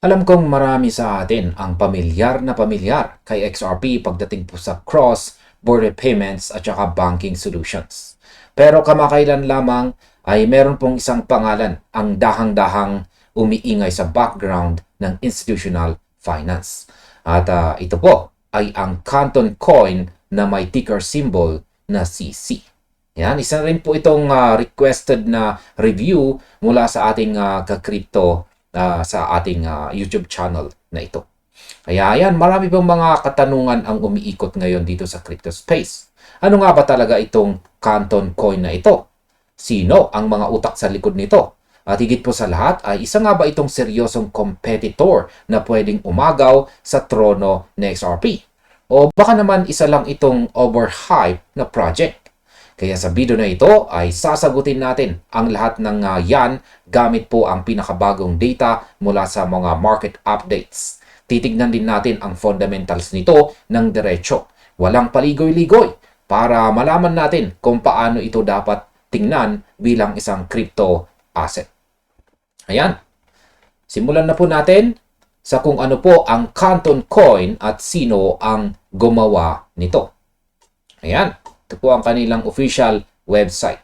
Alam kong marami sa atin ang pamilyar na pamilyar kay XRP pagdating po sa cross-border payments at saka banking solutions. Pero kamakailan lamang ay meron pong isang pangalan ang dahang-dahang umiingay sa background ng institutional finance. At ito po ay ang Canton Coin na may ticker symbol na CC. Yan, isa rin po itong requested na review mula sa ating ka-crypto sa ating YouTube channel na ito. Kaya ayan, marami pang mga katanungan ang umiikot ngayon dito sa crypto space. Ano nga ba talaga itong Canton Coin na ito? Sino ang mga utak sa likod nito? At higit po sa lahat ay isa nga ba itong seryosong competitor na pwedeng umagaw sa trono ng XRP? O baka naman isa lang itong overhype na project? Kaya sa video na ito ay sasagutin natin ang lahat ng yan gamit po ang pinakabagong data mula sa mga market updates. Titignan din natin ang fundamentals nito ng diretso. Walang paligoy-ligoy para malaman natin kung paano ito dapat tingnan bilang isang crypto asset. Ayan. Simulan na po natin sa kung ano po ang Canton Coin at sino ang gumawa nito. Ayan. Ito po ang kanilang official website.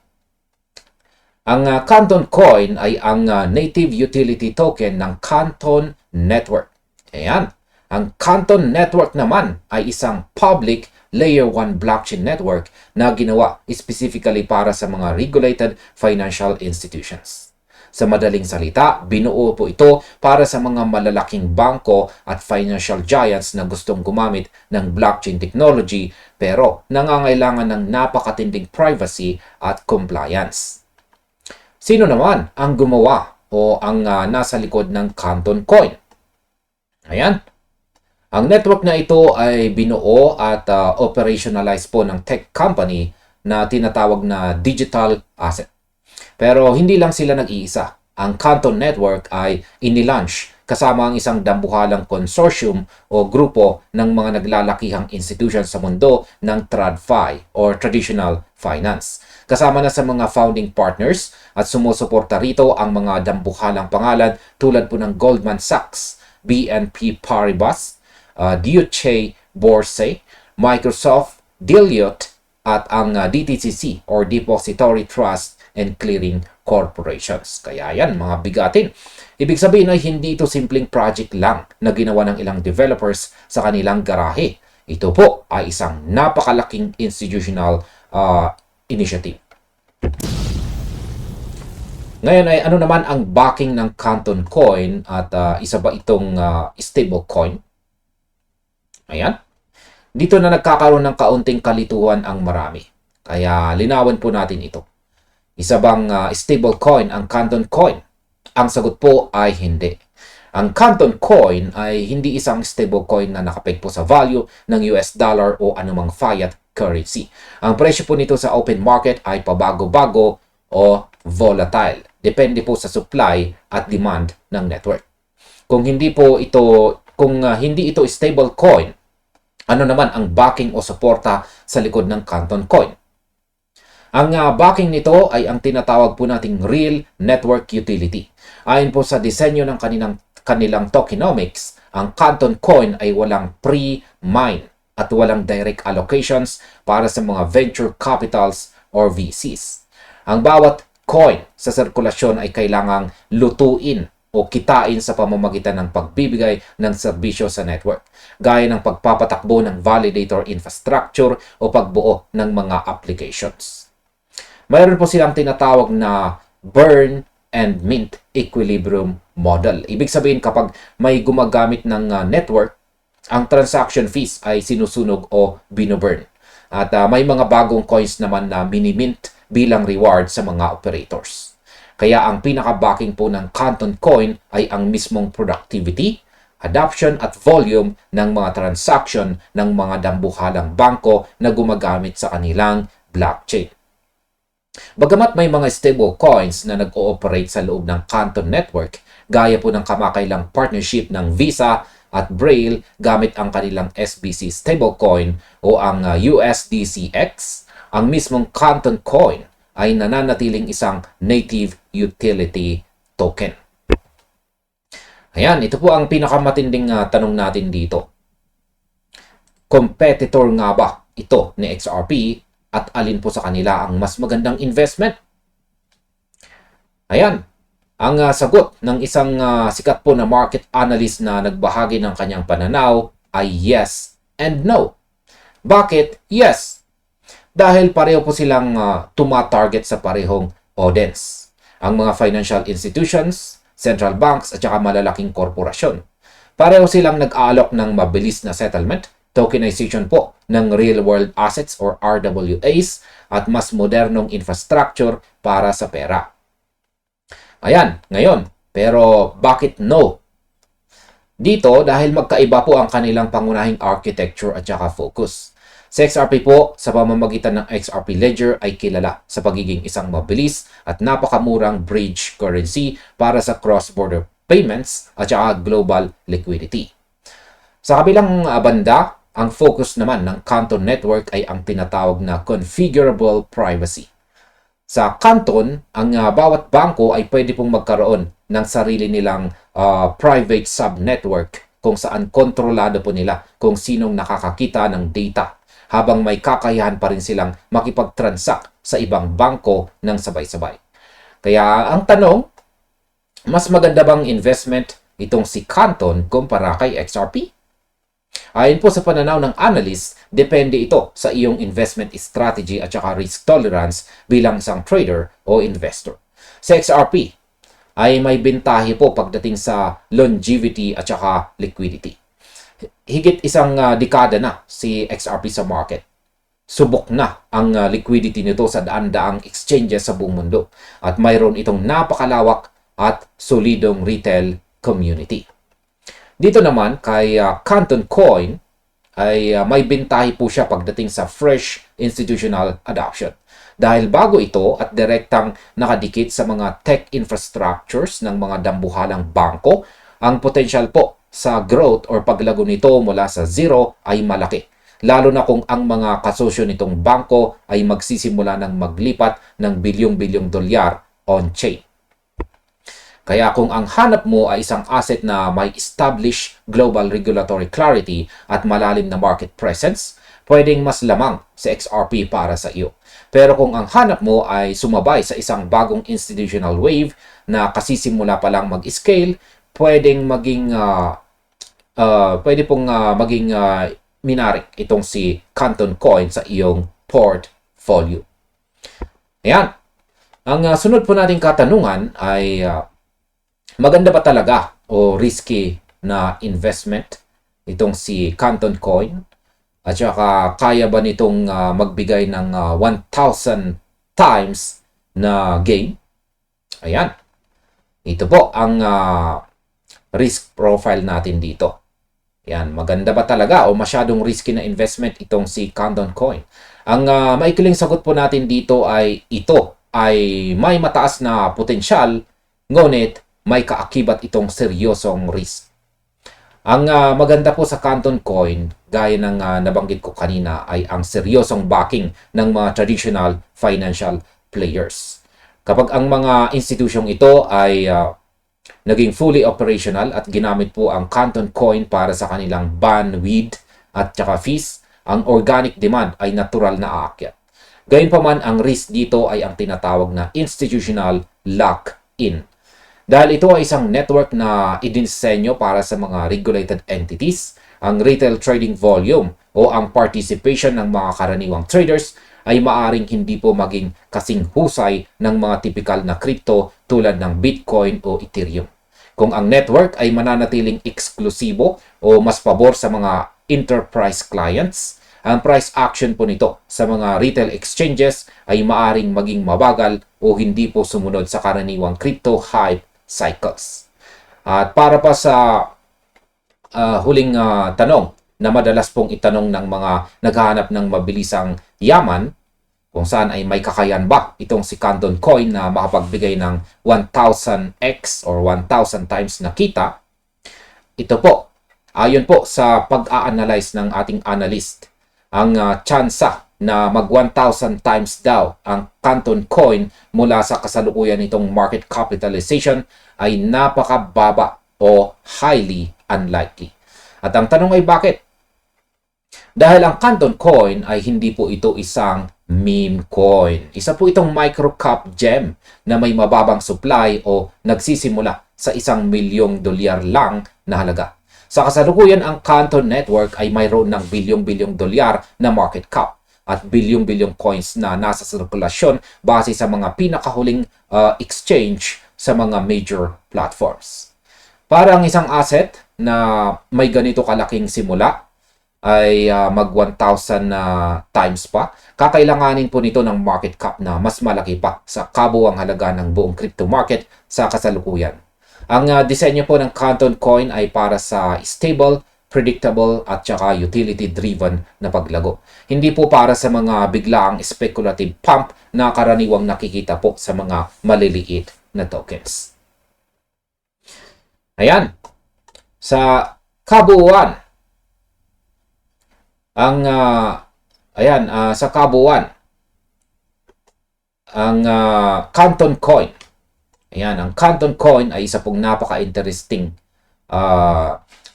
Ang Canton Coin ay ang native utility token ng Canton Network. Ayan. Ang Canton Network naman ay isang public Layer 1 blockchain network na ginawa specifically para sa mga regulated financial institutions. Sa madaling salita, binuo po ito para sa mga malalaking bangko at financial giants na gustong gumamit ng blockchain technology pero nangangailangan ng napakatinding privacy at compliance. Sino naman ang gumawa o ang nasa likod ng Canton Coin? Ayan. Ang network na ito ay binuo at operationalized po ng tech company na tinatawag na Digital Asset. Pero hindi lang sila nag-iisa. Ang Canton Network ay inilaunch kasama ang isang dambuhalang consortium o grupo ng mga naglalakihang institutions sa mundo ng TradFi or Traditional Finance. Kasama na sa mga founding partners at sumusuporta rito ang mga dambuhalang pangalan tulad po ng Goldman Sachs, BNP Paribas, Deutsche Börse, Microsoft, Deloitte, at ang DTCC or Depository Trust and Clearing Corporations. Kaya yan, mga bigatin. Ibig sabihin ay hindi ito simpleng project lang na ginawa ng ilang developers sa kanilang garahe. Ito po ay isang napakalaking institutional initiative. Ngayon ay ano naman ang backing ng Canton Coin at isa ba itong stable coin? Ayan. Dito na nagkakaroon ng kaunting kalituhan ang marami. Kaya linawan po natin ito. Isa bang stable coin ang Canton Coin? Ang sagot po ay hindi. Ang Canton Coin ay hindi isang stable coin na nakapeg po sa value ng US dollar o anumang fiat currency. Ang presyo po nito sa open market ay pabago-bago o volatile. Depende po sa supply at demand ng network. Kung hindi ito stable coin, ano naman ang backing o suporta sa likod ng Canton Coin? Ang backing nito ay ang tinatawag po nating real network utility. Ayon po sa disenyo ng kanilang tokenomics, ang Canton Coin ay walang pre-mine at walang direct allocations para sa mga venture capitals or VCs. Ang bawat coin sa sirkulasyon ay kailangang lutuin o kitain sa pamamagitan ng pagbibigay ng serbisyo sa network, gaya ng pagpapatakbo ng validator infrastructure o pagbuo ng mga applications. Mayroon po silang tinatawag na burn and mint equilibrium model. Ibig sabihin kapag may gumagamit ng network, ang transaction fees ay sinusunog o binuburn. At may mga bagong coins naman na minimint bilang reward sa mga operators. Kaya ang pinaka-backing po ng Canton Coin ay ang mismong productivity, adoption at volume ng mga transaction ng mga dambuhalang bangko na gumagamit sa kanilang blockchain. Bagamat may mga stable coins na nag-ooperate sa loob ng Canton Network, gaya po ng kamakailang partnership ng Visa at Braille gamit ang kanilang SBC stablecoin o ang USDCX, ang mismong Canton Coin ay nananatiling isang native utility token. Ayan, ito po ang pinakamatinding tanong natin dito. Competitor nga ba ito ni XRP at alin po sa kanila ang mas magandang investment? Ayan, ang sagot ng isang sikat po na market analyst na nagbahagi ng kanyang pananaw ay yes and no. Bakit? Yes. Dahil pareho po silang tumatarget sa parehong audience. Ang mga financial institutions, central banks at saka malalaking korporasyon. Pareho silang nag-aalok ng mabilis na settlement, tokenization po ng real-world assets or RWAs at mas modernong infrastructure para sa pera. Ayan, ngayon, pero bakit no? Dito dahil magkaiba po ang kanilang pangunahing architecture at saka focus. Sa XRP po, sa pamamagitan ng XRP Ledger ay kilala sa pagiging isang mabilis at napakamurang bridge currency para sa cross-border payments at saka global liquidity. Sa kabilang banda, ang focus naman ng Canton Network ay ang tinatawag na configurable privacy. Sa Canton, ang bawat bangko ay pwede pong magkaroon ng sarili nilang private sub-network kung saan kontrolado po nila kung sinong nakakakita ng data habang may kakayahan pa rin silang makipag-transact sa ibang bangko ng sabay-sabay. Kaya ang tanong, mas maganda bang investment itong si Canton kumpara kay XRP? Ayon po sa pananaw ng analyst, depende ito sa iyong investment strategy at saka risk tolerance bilang isang trader o investor. Sa XRP ay may bentahe po pagdating sa longevity at saka liquidity. Higit isang dekada na si XRP sa market. Subok na ang liquidity nito sa daan-daang exchanges sa buong mundo at mayroon itong napakalawak at solidong retail community. Dito naman kay Canton Coin ay may bentahe po siya pagdating sa fresh institutional adoption. Dahil bago ito at direktang nakadikit sa mga tech infrastructures ng mga dambuhalang bangko, ang potential po sa growth or paglago nito mula sa zero ay malaki. Lalo na kung ang mga kasosyo nitong bangko ay magsisimula ng maglipat ng bilyong-bilyong dolyar on-chain. Kaya kung ang hanap mo ay isang asset na may established global regulatory clarity at malalim na market presence, pwedeng mas lamang sa XRP para sa iyo. Pero kung ang hanap mo ay sumabay sa isang bagong institutional wave na kasisimula pa lang mag-scale, pwedeng maging minarik itong si Canton Coin sa iyong portfolio. Ayan. Ang sunod po nating katanungan ay maganda ba talaga o risky na investment itong si Canton Coin? At saka kaya ba nitong magbigay ng 1,000 times na gain? Ayan. Ito po ang risk profile natin dito. Ayan, maganda ba talaga o masyadong risky na investment itong si Canton Coin? Ang maikling sagot po natin dito ay ito ay may mataas na potensyal, ngunit may kaakibat itong seryosong risk. Ang maganda po sa Canton Coin, gaya ng nabanggit ko kanina, ay ang seryosong backing ng mga traditional financial players. Kapag ang mga institusyong ito ay naging fully operational at ginamit po ang Canton Coin para sa kanilang bandwidth at saka fees, ang organic demand ay natural na aakyat. Gayunpaman, ang risk dito ay ang tinatawag na institutional lock-in. Dahil ito ay isang network na idinsenyo para sa mga regulated entities, ang retail trading volume o ang participation ng mga karaniwang traders ay maaring hindi po maging kasing husay ng mga typical na crypto tulad ng Bitcoin o Ethereum. Kung ang network ay mananatiling eksklusibo o mas pabor sa mga enterprise clients, ang price action po nito sa mga retail exchanges ay maaring maging mabagal o hindi po sumunod sa karaniwang crypto hype cycles. At para pa sa huling tanong na madalas pong itanong ng mga naghahanap ng mabilisang yaman, kung saan ay may kakayan ba itong si Canton Coin na makapagbigay ng 1,000x or 1,000 times na kita, ito po, ayon po sa pag-a-analyze ng ating analyst, ang tsansa na mag 1,000 times daw ang Canton Coin mula sa kasalukuyan nitong market capitalization ay napakababa o highly unlikely. At ang tanong ay bakit? Dahil ang Canton Coin ay hindi po ito isang meme coin. Isa po itong microcap gem na may mababang supply o nagsisimula sa $1,000,000 lang na halaga. Sa kasalukuyan, ang Canton Network ay mayroon ng bilyong-bilyong dolyar na market cap at bilyong-bilyong coins na nasa sirkulasyon base sa mga pinakahuling exchange sa mga major platforms. Para ang isang asset na may ganito kalaking simula ay mag 1,000 times pa, kakailanganin po nito ng market cap na mas malaki pa sa kabuuang halaga ng buong crypto market sa kasalukuyan. Ang disenyo po ng Canton Coin ay para sa stable, predictable at saka utility-driven na paglago. Hindi po para sa mga biglaang speculative pump na karaniwang nakikita po sa mga maliliit na tokens. Ayan. Sa kabuuan, sa kabuuan, ang Canton Coin. Ayan, ang Canton Coin ay isa pong napaka-interesting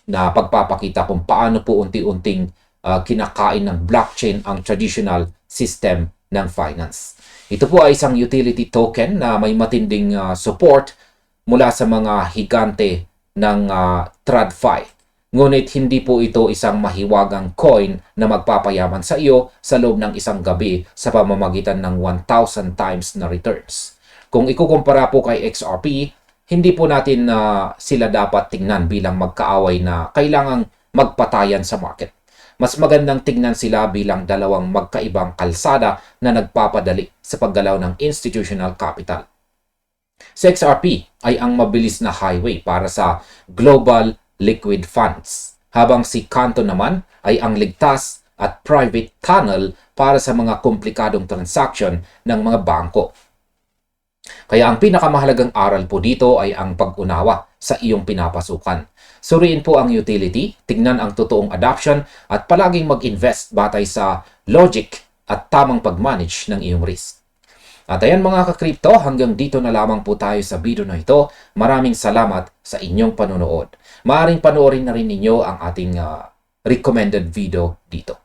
na pagpapakita kung paano po unti-unting kinakain ng blockchain ang traditional system ng finance. Ito po ay isang utility token na may matinding support mula sa mga higante ng TradFi. Ngunit hindi po ito isang mahiwagang coin na magpapayaman sa iyo sa loob ng isang gabi sa pamamagitan ng 1,000 times na returns. Kung ikukumpara po kay XRP, hindi po natin sila dapat tingnan bilang magkaaway na kailangang magpatayan sa market. Mas magandang tingnan sila bilang dalawang magkaibang kalsada na nagpapadali sa paggalaw ng institutional capital. Sa XRP ay ang mabilis na highway para sa global liquid funds, habang si Canton naman ay ang ligtas at private tunnel para sa mga komplikadong transaction ng mga bangko. Kaya ang pinakamahalagang aral po dito ay ang pag-unawa sa iyong pinapasukan. Suriin po ang utility, tingnan ang totoong adoption at palaging mag-invest batay sa logic at tamang pag-manage ng iyong risk. At ayan mga ka-crypto, hanggang dito na lamang po tayo sa video na ito. Maraming salamat sa inyong panonood. Maaaring panoorin na rin ninyo ang ating recommended video dito.